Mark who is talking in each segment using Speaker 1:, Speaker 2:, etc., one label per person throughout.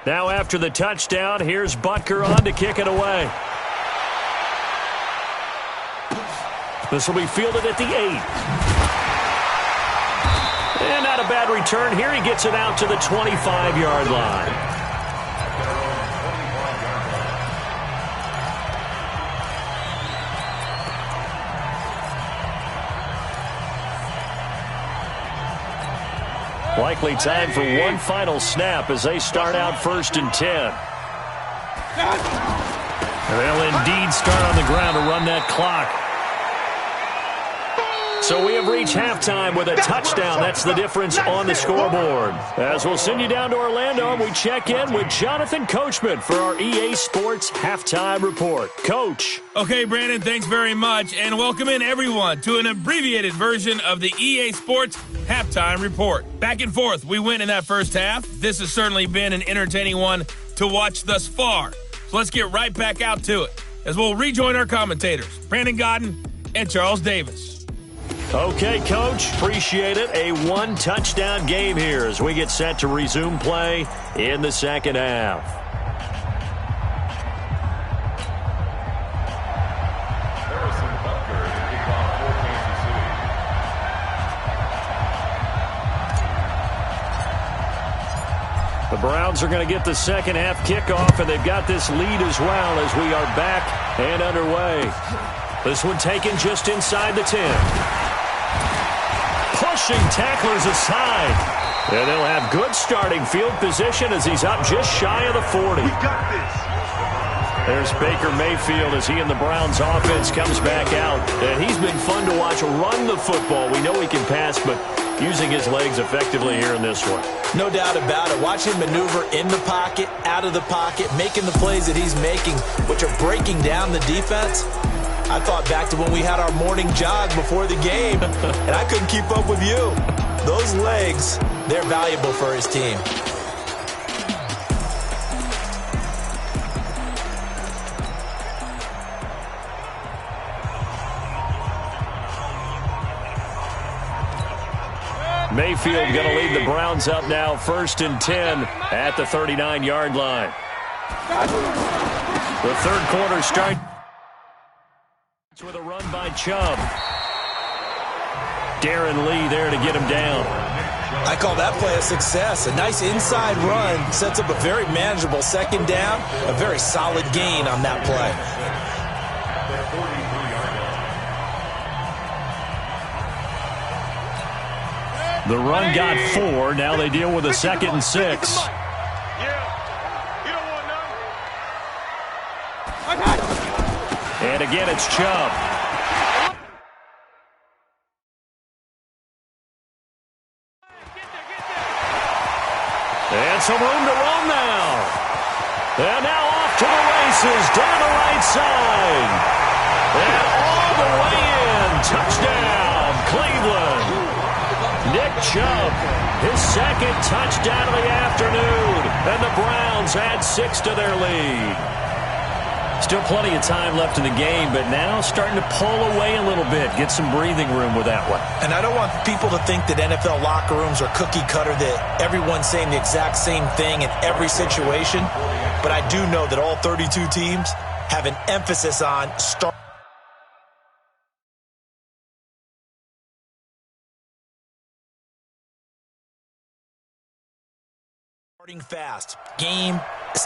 Speaker 1: Now after the touchdown, here's Butker on to kick it away. This will be fielded at the 8. And not a bad return here. He gets it out to the 25-yard line. Likely time for one final snap as they start out 1st and 10. They'll indeed start on the ground to run that clock. So we have reached halftime with a touchdown. That's the difference on the scoreboard. As we'll send you down to Orlando, and we check in with Jonathan Coachman for our EA Sports Halftime Report. Coach.
Speaker 2: Okay, Brandon, thanks very much. And welcome in, everyone, to an abbreviated version of the EA Sports Halftime Report. Back and forth, we win in that first half. This has certainly been an entertaining one to watch thus far. So let's get right back out to it as we'll rejoin our commentators, Brandon Godden and Charles Davis.
Speaker 1: Okay, Coach, appreciate it. A one-touchdown game here as we get set to resume play in the second half. The Browns are going to get the second half kickoff, and they've got this lead as well as we are back and underway. This one taken just inside the 10. Pushing tacklers aside. And they'll have good starting field position as he's up just shy of the 40. We got this. There's Baker Mayfield as he and the Browns offense comes back out. And he's been fun to watch run the football. We know he can pass, but using his legs effectively here in this one.
Speaker 3: No doubt about it. Watch him maneuver in the pocket, out of the pocket, making the plays that he's making, which are breaking down the defense. I thought back to when we had our morning jog before the game, and I couldn't keep up with you. Those legs, they're valuable for his team.
Speaker 1: Mayfield going to lead the Browns up now 1st and 10 at the 39-yard line. The third quarter start with a run by Chubb. Darren Lee there to get him down.
Speaker 3: I call that play a success. A nice inside run sets up a very manageable second down. A very solid gain on that play.
Speaker 1: The run got 4. Now they deal with a 2nd and 6. And again, it's Chubb. And some room to run now. And now off to the races down the right side. And all the way in. Touchdown, Cleveland. Nick Chubb, his 2nd touchdown of the afternoon. And the Browns add 6 to their lead. Still plenty of time left in the game, but now starting to pull away a little bit, get some breathing room with that one.
Speaker 3: And I don't want people to think that NFL locker rooms are cookie cutter, that everyone's saying the exact same thing in every situation. But I do know that all 32 teams have an emphasis on starting fast. Game,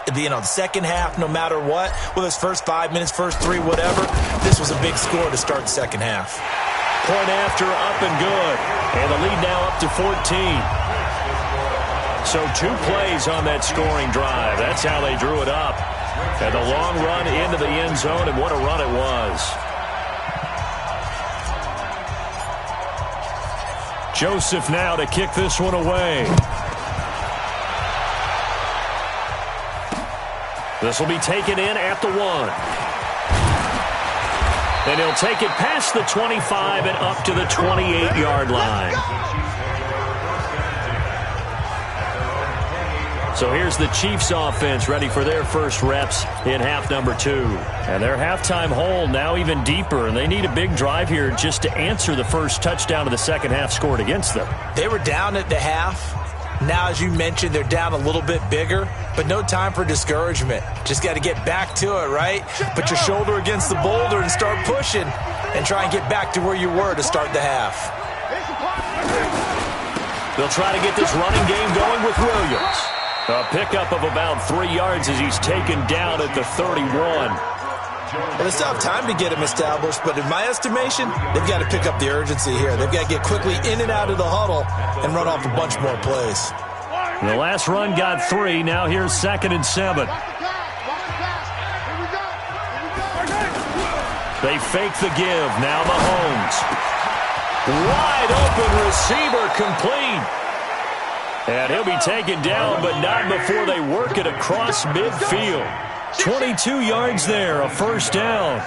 Speaker 3: the second half, no matter what, with his first 5 minutes, first 3, whatever, this was a big score to start the second half.
Speaker 1: Point after, up and good. And the lead now up to 14. So 2 plays on that scoring drive. That's how they drew it up. And the long run into the end zone, and what a run it was. Joseph now to kick this one away. This will be taken in at the 1. And he'll take it past the 25 and up to the 28-yard line. So here's the Chiefs offense ready for their first reps in half number 2. And their halftime hole now even deeper, and they need a big drive here just to answer the first touchdown of the second half scored against them.
Speaker 3: They were down at the half. Now, as you mentioned, they're down a little bit bigger, but no time for discouragement. Just got to get back to it, right? Put your shoulder against the boulder and start pushing and try and get back to where you were to start the half.
Speaker 1: They'll try to get this running game going with Williams. A pickup of about 3 yards as he's taken down at the 31.
Speaker 3: Well, they still have time to get him established, but in my estimation, they've got to pick up the urgency here. They've got to get quickly in and out of the huddle and run off a bunch more plays.
Speaker 1: The last run got 3. Now here's 2nd and 7. They fake the give. Now Mahomes. Wide open receiver complete. And he'll be taken down, but not before they work it across midfield. 22 yards there, a first down.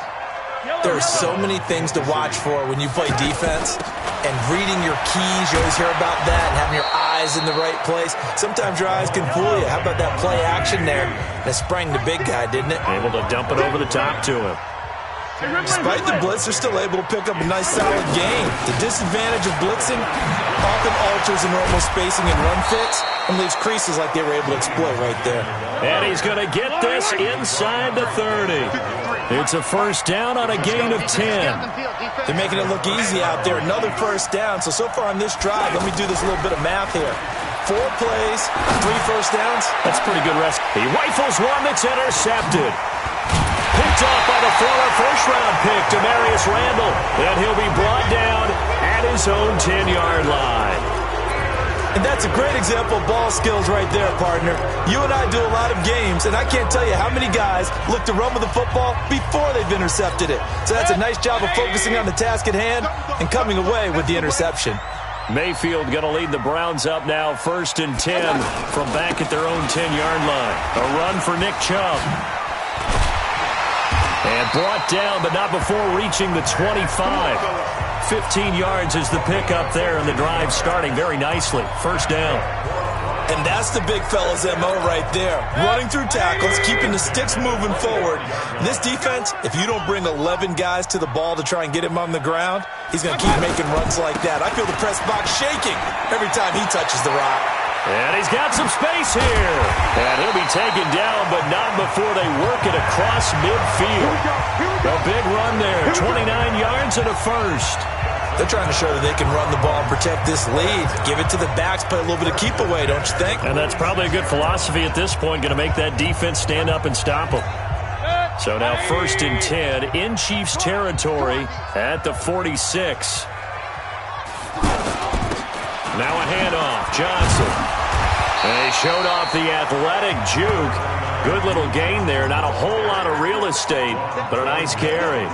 Speaker 3: There are so many things to watch for when you play defense. And reading your keys, you always hear about that, and having your eyes in the right place. Sometimes your eyes can fool you. How about that play action there? That sprang the big guy, didn't it?
Speaker 1: Able to dump it over the top to him.
Speaker 3: Despite the blitz, they're still able to pick up a nice, solid gain. The disadvantage of blitzing often alters the normal spacing and run fits and leaves creases like they were able to exploit right there.
Speaker 1: And he's going to get this inside the 30. It's a first down on a gain of 10.
Speaker 3: They're making it look easy out there. Another first down. So far on this drive, let me do this little bit of math here. 4 plays, 3 first downs.
Speaker 1: That's pretty good rest. He rifles one that's intercepted. Picked off by the former first-round pick, Demarius Randall. And he'll be brought down at his own 10-yard line.
Speaker 3: And that's a great example of ball skills right there, partner. You and I do a lot of games, and I can't tell you how many guys look to run with the football before they've intercepted it. So that's a nice job of focusing on the task at hand and coming away with the interception.
Speaker 1: Mayfield going to lead the Browns up now, 1st and 10 from back at their own 10-yard line. A run for Nick Chubb. And brought down, but not before reaching the 25. 15 yards is the pickup there, and the drive starting very nicely. First down.
Speaker 3: And that's the big fella's MO right there. Running through tackles, keeping the sticks moving forward. This defense, if you don't bring 11 guys to the ball to try and get him on the ground, he's going to keep making runs like that. I feel the press box shaking every time he touches the rock.
Speaker 1: And he's got some space here. And he'll be taken down, but not before they work it across midfield. A big run there, 29 yards and a first.
Speaker 3: They're trying to show that they can run the ball and protect this lead. Give it to the backs, play a little bit of keep away, don't you think?
Speaker 1: And that's probably a good philosophy at this point, going to make that defense stand up and stop them. So now 1st and 10 in Chiefs territory at the 46. Now a handoff, Johnson. And he showed off the athletic juke. Good little gain there. Not a whole lot of real estate, but a nice carry.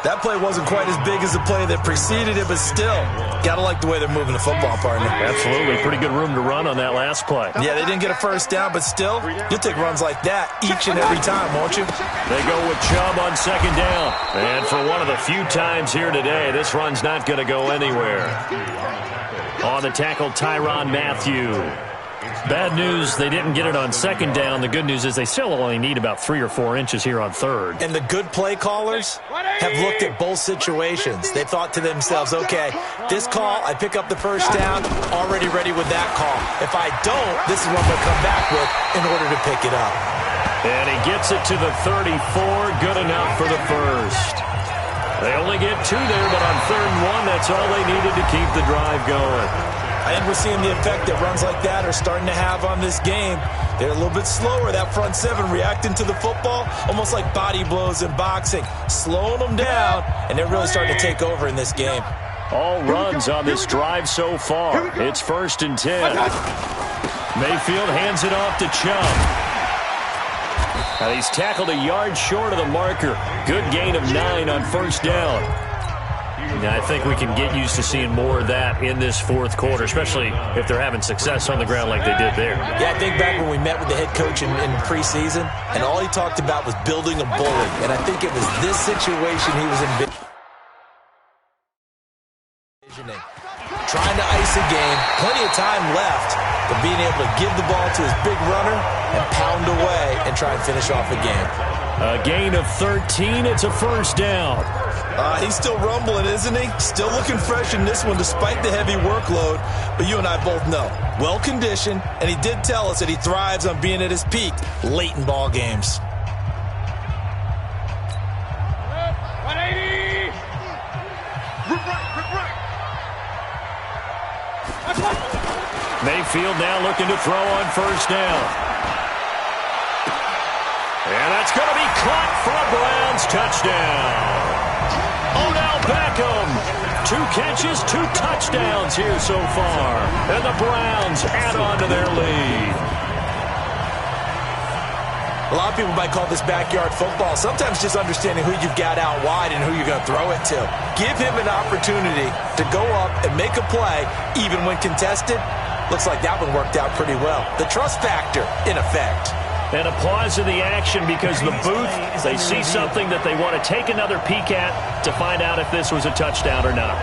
Speaker 3: That play wasn't quite as big as the play that preceded it, but still, got to like the way they're moving the football, partner.
Speaker 1: Absolutely. Pretty good room to run on that last play.
Speaker 3: Yeah, they didn't get a first down, but still, you'll take runs like that each and every time, won't you?
Speaker 1: They go with Chubb on 2nd down. And for one of the few times here today, this run's not going to go anywhere. On the tackle, Tyrann Mathieu. Bad news, they didn't get it on 2nd down. The good news is they still only need about 3 or 4 inches here on 3rd.
Speaker 3: And the good play callers have looked at both situations. They thought to themselves, okay, this call, I pick up the first down, already ready with that call. If I don't, this is what I'm going to come back with in order to pick it up.
Speaker 1: And he gets it to the 34, good enough for the first. They only get 2 there, but on 3rd and 1, that's all they needed to keep the drive going.
Speaker 3: I think we're seeing the effect that runs like that are starting to have on this game. They're a little bit slower, that front 7, reacting to the football, almost like body blows in boxing, slowing them down, and they're really starting to take over in this game.
Speaker 1: All runs on this drive so far. It's 1st and 10. Mayfield hands it off to Chubb. Now he's tackled a yard short of the marker. Good gain of 9 on 1st down. I think we can get used to seeing more of that in this 4th quarter, especially if they're having success on the ground like they did there.
Speaker 3: Yeah, I think back when we met with the head coach in preseason, and all he talked about was building a bully. And I think it was this situation he was envisioning. Trying to ice a game, plenty of time left, but being able to give the ball to his big runner and pound away and and try and finish off the game.
Speaker 1: A gain of 13. It's a first down.
Speaker 3: He's still rumbling, isn't he? Still looking fresh in this one despite the heavy workload. But you and I both know, well-conditioned, and he did tell us that he thrives on being at his peak late in ball games.
Speaker 4: 180!
Speaker 1: Mayfield now looking to throw on first down. And that's going to be caught for a Browns touchdown. Odell Beckham, 2 catches, 2 touchdowns here so far. And the Browns add on to their lead.
Speaker 3: A lot of people might call this backyard football. Sometimes just understanding who you've got out wide and who you're going to throw it to. Give him an opportunity to go up and make a play, even when contested. Looks like that one worked out pretty well. The trust factor, in effect.
Speaker 1: And a pause in the action because the booth, they see something that they want to take another peek at to find out if this was a touchdown or not.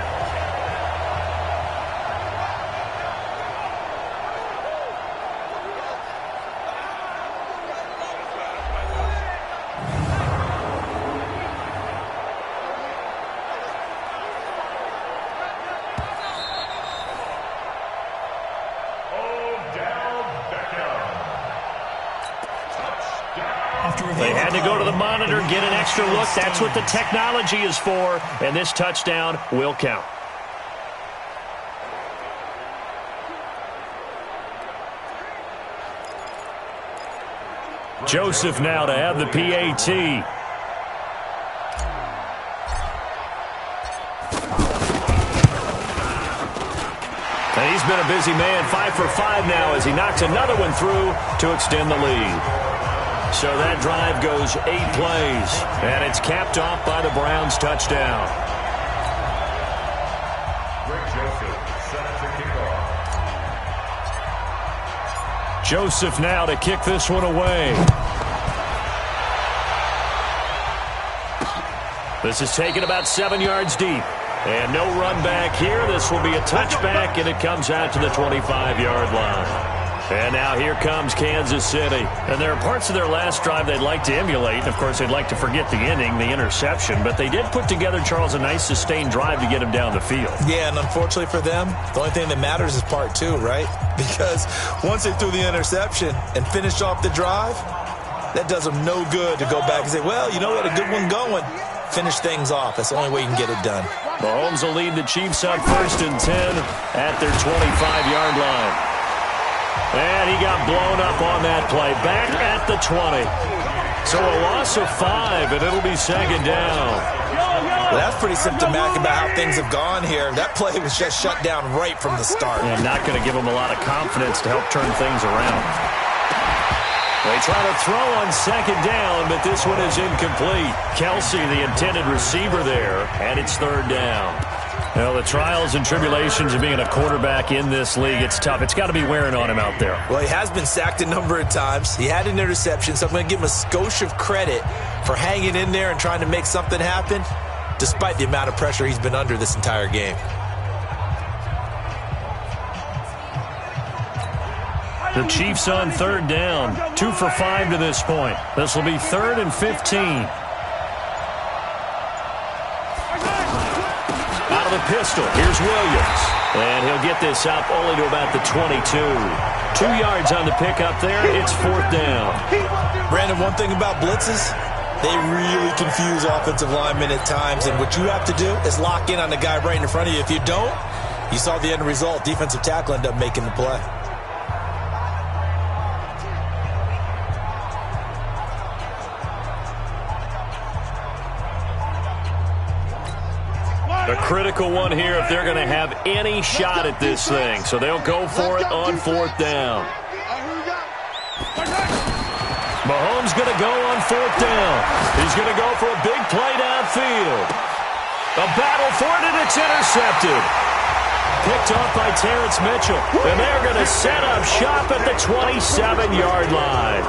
Speaker 1: They had to go to the monitor and get an extra look. That's what the technology is for, and this touchdown will count. Joseph now to have the PAT. And he's been a busy man, 5 for 5 now as he knocks another one through to extend the lead. So that drive goes 8 plays, and it's capped off by the Browns' touchdown. Joseph now to kick this one away. This is taken about 7 yards deep. And no run back here. This will be a touchback, and it comes out to the 25-yard line. And now here comes Kansas City. And there are parts of their last drive they'd like to emulate. And, of course, they'd like to forget the ending, the interception. But they did put together, Charles, a nice sustained drive to get him down the field.
Speaker 3: Yeah, and unfortunately for them, the only thing that matters is part 2, right? Because once they threw the interception and finished off the drive, that does them no good to go back and say, well, you know what, a good one going. Finish things off. That's the only way you can get it done.
Speaker 1: Mahomes will lead the Chiefs up 1st and 10 at their 25-yard line. And he got blown up on that play. Back at the 20. So a loss of 5, and it'll be 2nd down.
Speaker 3: Well, that's pretty symptomatic about how things have gone here. That play was just shut down right from the start.
Speaker 1: And not going to give them a lot of confidence to help turn things around. They try to throw on 2nd down, but this one is incomplete. Kelsey, the intended receiver there, and it's 3rd down. Well, the trials and tribulations of being a quarterback in this league, it's tough. It's got to be wearing on him out there.
Speaker 3: Well, he has been sacked a number of times. He had an interception, so I'm going to give him a skosh of credit for hanging in there and trying to make something happen, despite the amount of pressure he's been under this entire game.
Speaker 1: The Chiefs on 3rd down, 2 for 5 to this point. This will be 3rd and 15. Out of the pistol, here's Williams. And he'll get this up only to about the 22. 2 yards on the pickup there. It's 4th down.
Speaker 3: Brandon, one thing about blitzes, they really confuse offensive linemen at times. And what you have to do is lock in on the guy right in front of you. If you don't, you saw the end result. Defensive tackle ended up making the play.
Speaker 1: A critical one here if they're going to have any shot at this thing. So they'll go for it on 4th down. Mahomes going to go on 4th down. He's going to go for a big play downfield. A battle for it, and it's intercepted. Picked off by Terrence Mitchell. And they're going to set up shop at the 27-yard line.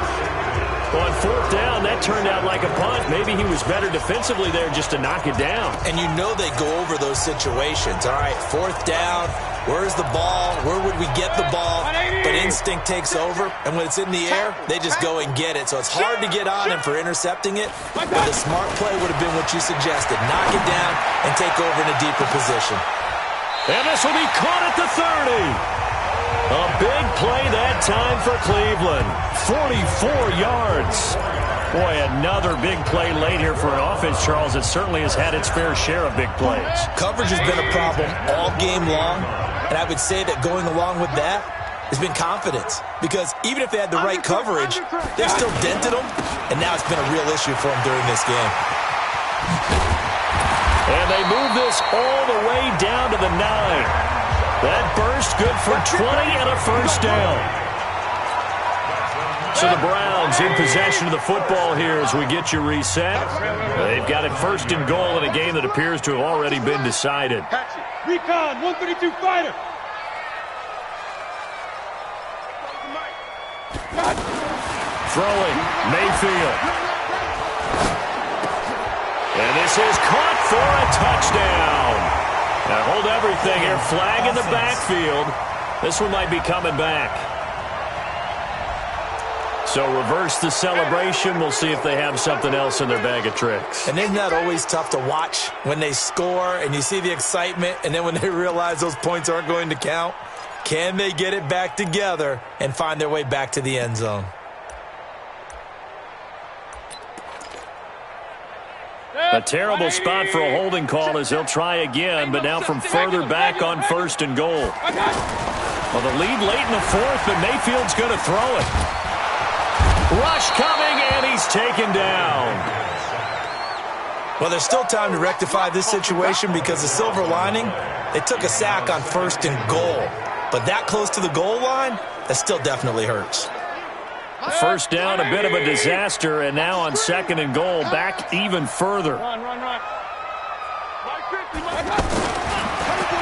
Speaker 1: On 4th down, that turned out like a punt. Maybe he was better defensively there just to knock it down.
Speaker 3: And you know they go over those situations. All right, 4th down. Where's the ball? Where would we get the ball? But instinct takes over, and when it's in the air, they just go and get it. So it's hard to get on him for intercepting it, but the smart play would have been what you suggested. Knock it down and take over in a deeper position.
Speaker 1: And this will be caught at the 30. A big play that time for Cleveland. 44 yards. Boy, another big play late here for an offense, Charles, that certainly has had its fair share of big plays.
Speaker 3: Coverage has been a problem all game long, and I would say that going along with that has been confidence. Because even if they had the right coverage, they've still dented them, and now it's been a real issue for them during this game.
Speaker 1: And they move this all the way down to the 9. That burst good for 20 and a first down. So the Browns in possession of the football here as we get you reset. They've got it 1st and goal in a game that appears to have already been decided.
Speaker 4: Recon, 132 fighter.
Speaker 1: Throwing, Mayfield. And this is caught for a touchdown. Now hold everything here. Flag in the backfield. This one might be coming back. So reverse the celebration. We'll see if they have something else in their bag of tricks.
Speaker 3: And isn't that always tough to watch when they score and you see the excitement, and then when they realize those points aren't going to count? Can they get it back together and find their way back to the end zone?
Speaker 1: A terrible spot for a holding call as he'll try again, but now from further back on 1st and goal. Well, the lead late in the 4th, but Mayfield's going to throw it. Rush coming, and he's taken down.
Speaker 3: Well, there's still time to rectify this situation because the silver lining, they took a sack on 1st and goal. But that close to the goal line, that still definitely hurts.
Speaker 1: First down, a bit of a disaster, and now on 2nd and goal, back even further.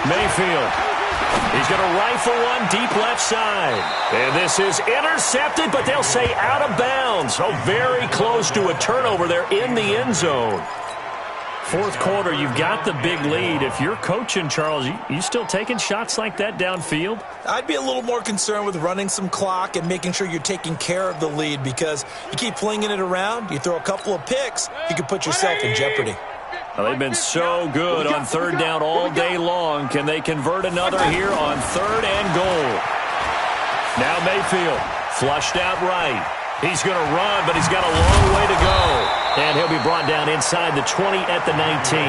Speaker 1: Mayfield. He's going to rifle one deep left side. And this is intercepted, but they'll say out of bounds. Oh, very close to a turnover there in the end zone. 4th quarter, you've got the big lead. If you're coaching, Charles, you still taking shots like that downfield?
Speaker 3: I'd be a little more concerned with running some clock and making sure you're taking care of the lead, because you keep flinging it around, you throw a couple of picks, you can put yourself in jeopardy.
Speaker 1: Well, they've been so good on 3rd down all day long. Can they convert another here on 3rd and goal? Now Mayfield, flushed out right. He's going to run, but he's got a long way to go. And he'll be brought down inside the 20 at the 19.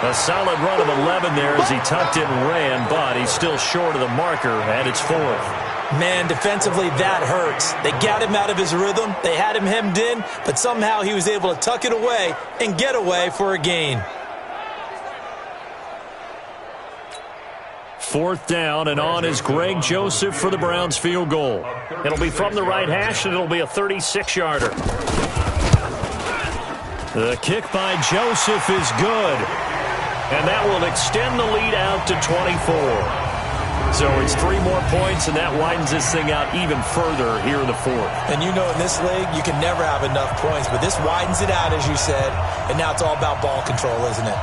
Speaker 1: A solid run of 11 there as he tucked it and ran, but he's still short of the marker at its 4th.
Speaker 3: Man, defensively, that hurts. They got him out of his rhythm. They had him hemmed in, but somehow he was able to tuck it away and get away for a gain.
Speaker 1: 4th down, and on is Greg Joseph for the Browns field goal. It'll be from the right hash, and it'll be a 36-yarder. The kick by Joseph is good, and that will extend the lead out to 24. So it's 3 more points, and that widens this thing out even further here in the 4th.
Speaker 3: And you know in this league, you can never have enough points, but this widens it out, as you said, and now it's all about ball control, isn't it?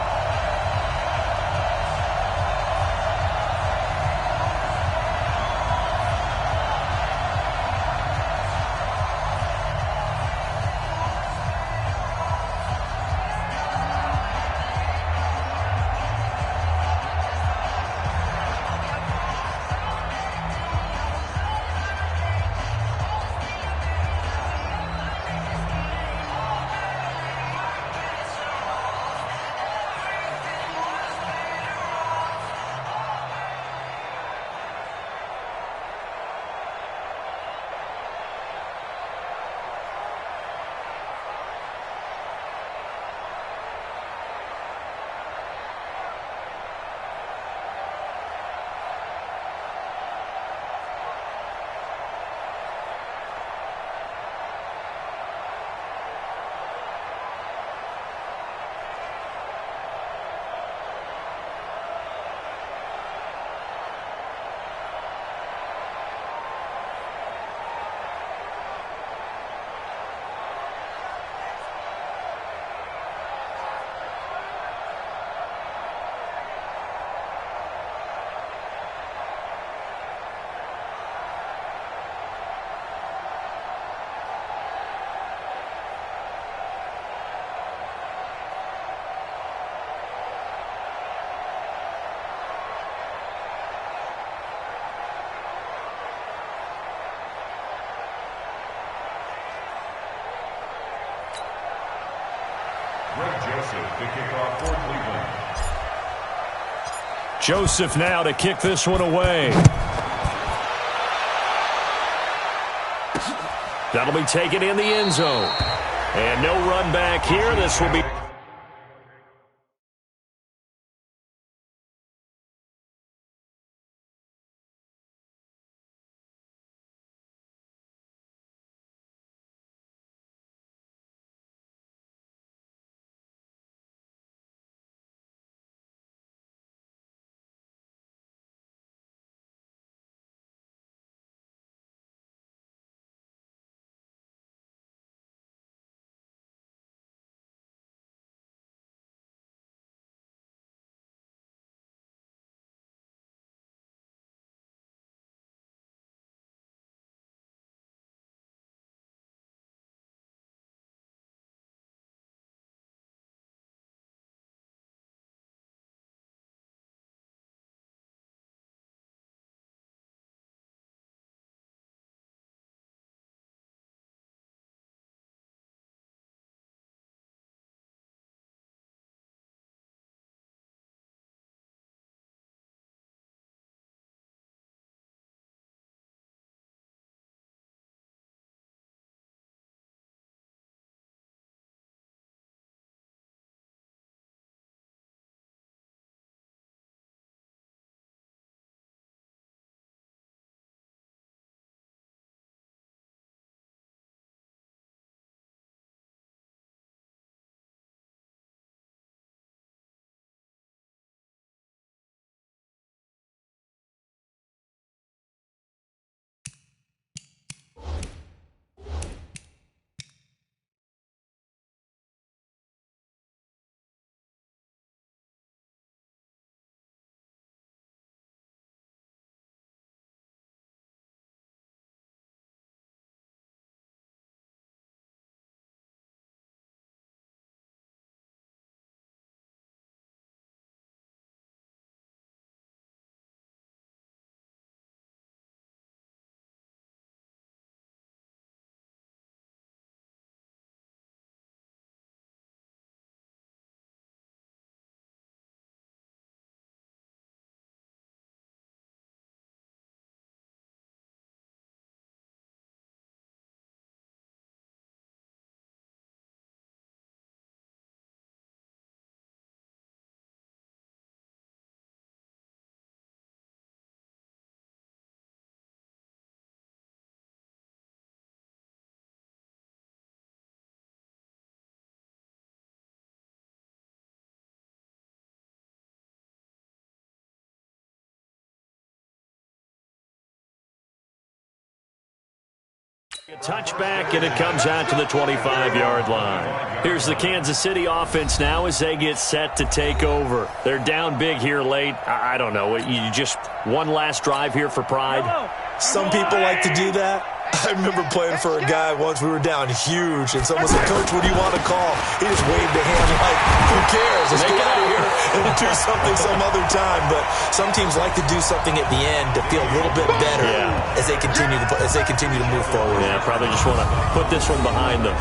Speaker 1: Joseph now to kick this one away. That'll be taken in the end zone. And no run back here. This will be... A touchback, and it comes out to the 25-yard line. Here's the Kansas City offense now as they get set to take over. They're down big here late. I don't know. You just one last drive here for pride?
Speaker 3: Some people like to do that. I remember playing for a guy once. We were down huge, and someone said, "Coach, what do you want to call?" He just waved a hand like, "Who cares? Let's get out of here and do something some other time." But some teams like to do something at the end to feel a little bit better as they continue to move forward.
Speaker 1: Yeah, probably just want to put this one behind them.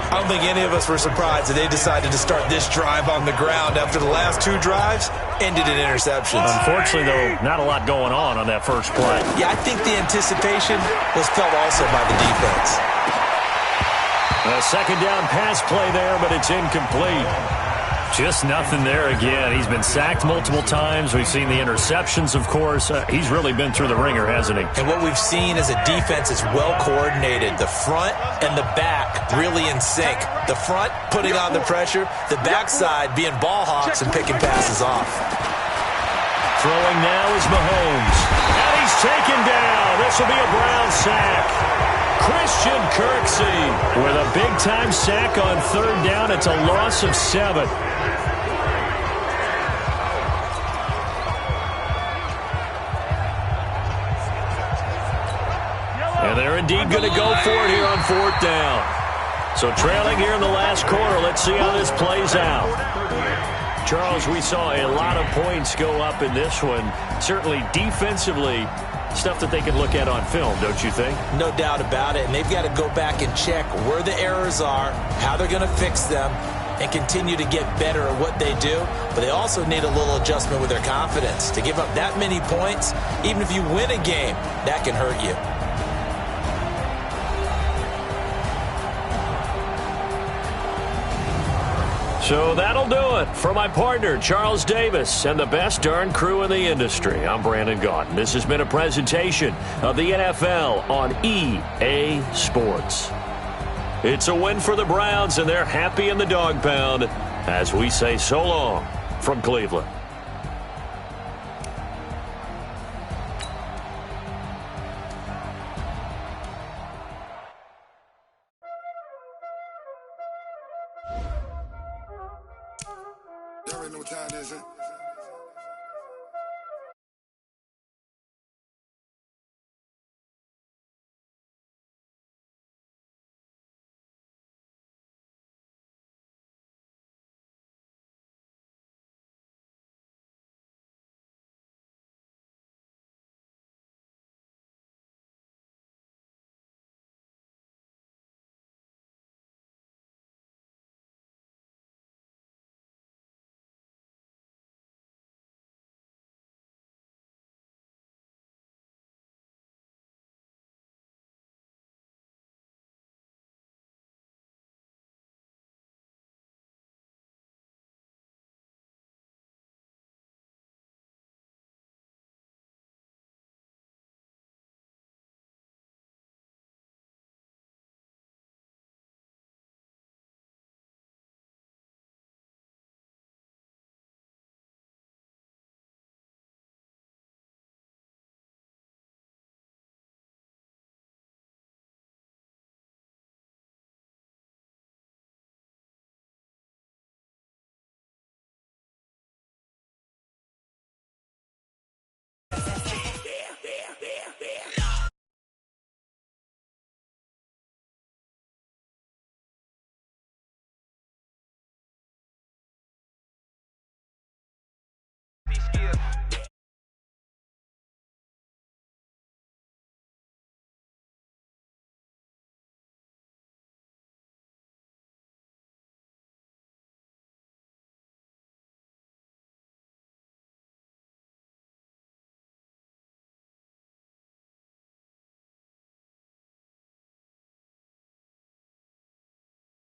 Speaker 3: I don't think any of us were surprised that they decided to start this drive on the ground after the last two drives ended in interceptions.
Speaker 1: Unfortunately, though, not a lot going on that first play.
Speaker 3: Yeah, I think the anticipation was felt also by the defense.
Speaker 1: A second down pass play there, but it's incomplete. Just nothing there again. He's been sacked multiple times. We've seen the interceptions, of course. He's really been through the ringer, hasn't he?
Speaker 3: And what we've seen is a defense is well coordinated. The front and the back really in sync. The front putting on the pressure. The backside being ball hawks and picking passes off.
Speaker 1: Throwing now is Mahomes. And he's taken down. This will be a Brown sack. Christian Kirksey with a big-time sack on third down. It's a loss of 7. And they're indeed going to go for it here on fourth down. So trailing here in the last quarter. Let's see how this plays out. Charles, we saw a lot of points go up in this one. Certainly defensively, stuff that they can look at on film, don't you think?
Speaker 3: No doubt about it. And they've got to go back and check where the errors are, how they're going to fix them. and continue to get better at what they do, but they also need a little adjustment with their confidence. To give up that many points, even if you win a game, that can hurt you.
Speaker 1: So that'll do it for my partner, Charles Davis, and the best darn crew in the industry. I'm Brandon Gaudin. This has been a presentation of the NFL on EA Sports. It's a win for the Browns, and they're happy in the dog pound as we say so long from Cleveland.
Speaker 5: You already know what time it is, huh?